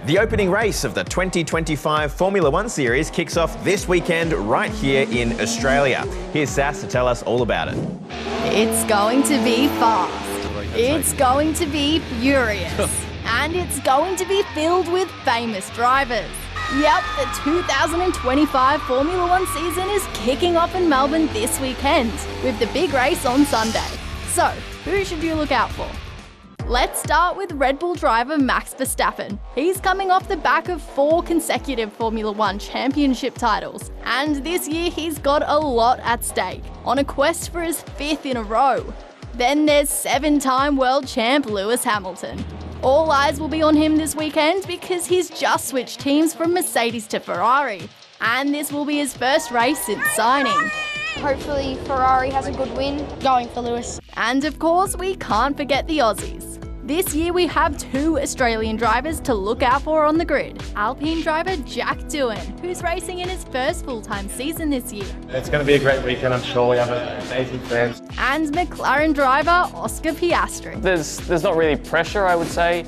The opening race of the 2025 Formula One series kicks off this weekend right here in Australia. Here's Sass to tell us all about it. It's going to be fast. It's going to be furious. And it's going to be filled with famous drivers. Yep, the 2025 Formula One season is kicking off in Melbourne this weekend, with the big race on Sunday. So, who should you look out for? Let's start with RedBull driver Max Verstappen. He's coming off the back of 4 consecutive Formula One championship titles, and this year he's got a lot at stake, on a quest for his 5th in a row. Then there's 7-time world champ Lewis Hamilton. All eyes will be on him this weekend because he's just switched teams from Mercedes to Ferrari, and this will be his first race since signing. Hopefully Ferrari has a good win. Going for Lewis. And of course, we can't forget the Aussies. This year we have 2 Australian drivers to look out for on the grid. Alpine driver Jack Doohan, who's racing in his first full-time season this year. It's going to be a great weekend, I'm sure. We have amazing fans. And McLaren driver Oscar Piastri. There's not really pressure, I would say.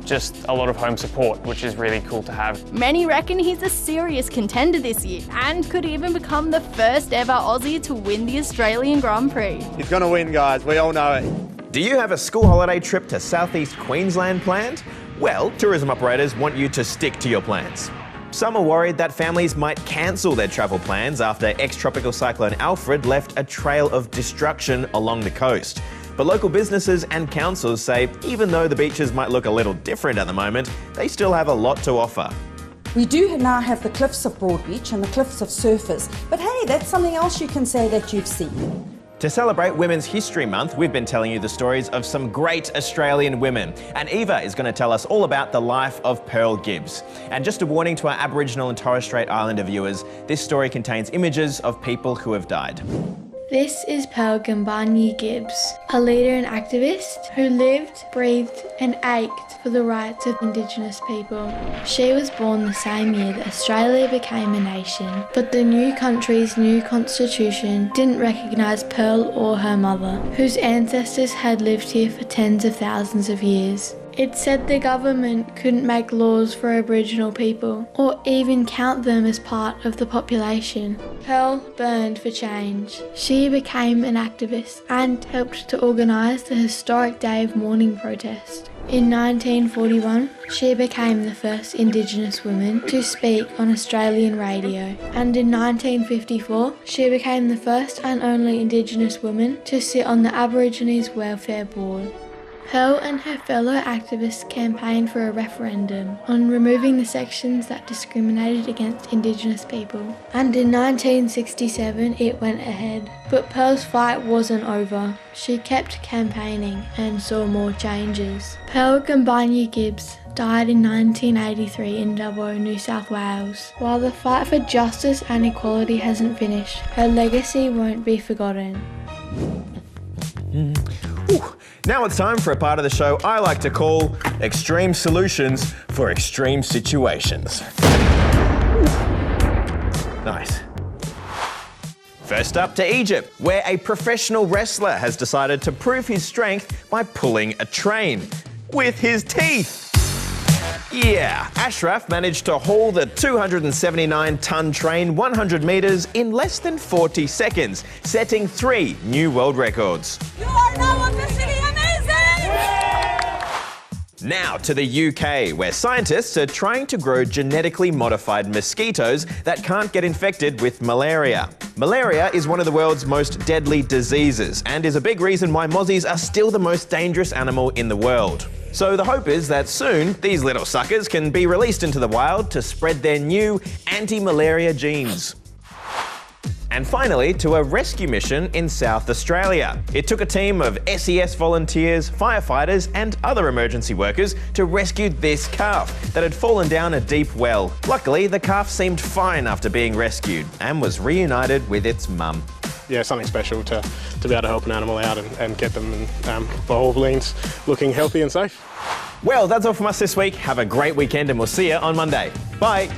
Just a lot of home support, which is really cool to have. Many reckon he's a serious contender this year and could even become the first ever Aussie to win the Australian Grand Prix. He's going to win, guys. We all know it. Do you have a school holiday trip to southeast Queensland planned? Well, tourism operators want you to stick to your plans. Some are worried that families might cancel their travel plans after ex-tropical cyclone Alfred left a trail of destruction along the coast. But local businesses and councils say even though the beaches might look a little different at the moment, they still have a lot to offer. We do now have the cliffs of Broadbeach and the cliffs of Surfers, but hey, that's something else you can say that you've seen. To celebrate Women's History Month, we've been telling you the stories of some great Australian women. And Eva is going to tell us all about the life of Pearl Gibbs. And just a warning to our Aboriginal and Torres Strait Islander viewers, this story contains images of people who have died. This is Pearl Gibbs, a leader and activist who lived, breathed and ached for the rights of Indigenous people. She was born the same year that Australia became a nation, but the new country's new constitution didn't recognise Pearl or her mother, whose ancestors had lived here for tens of thousands of years. It said the government couldn't make laws for Aboriginal people, or even count them as part of the population. Pearl burned for change. She became an activist and helped to organise the historic Day of Mourning protest. In 1941, she became the first Indigenous woman to speak on Australian radio, and in 1954, she became the first and only Indigenous woman to sit on the Aborigines Welfare Board. Pearl and her fellow activists campaigned for a referendum on removing the sections that discriminated against Indigenous people. And in 1967 it went ahead. But Pearl's fight wasn't over. She kept campaigning and saw more changes. Pearl Gibbs died in 1983 in Dubbo, New South Wales. While the fight for justice and equality hasn't finished, her legacy won't be forgotten. Now it's time for a part of the show I like to call Extreme Solutions for Extreme Situations. Nice. First up to Egypt, where a professional wrestler has decided to prove his strength by pulling a train with his teeth. Yeah, Ashraf managed to haul the 279-ton train 100 metres in less than 40 seconds, setting 3 new world records. You are now officially amazing! Now to the UK, where scientists are trying to grow genetically modified mosquitoes that can't get infected with malaria. Malaria is one of the world's most deadly diseases and is a big reason why mozzies are still the most dangerous animal in the world. So the hope is that soon these little suckers can be released into the wild to spread their new anti-malaria genes. And finally, to a rescue mission in South Australia. It took a team of SES volunteers, firefighters and other emergency workers to rescue this calf that had fallen down a deep well. Luckily, the calf seemed fine after being rescued and was reunited with its mum. Yeah, something special to be able to help an animal out and get them, by all means, looking healthy and safe. Well, that's all from us this week. Have a great weekend and we'll see you on Monday. Bye.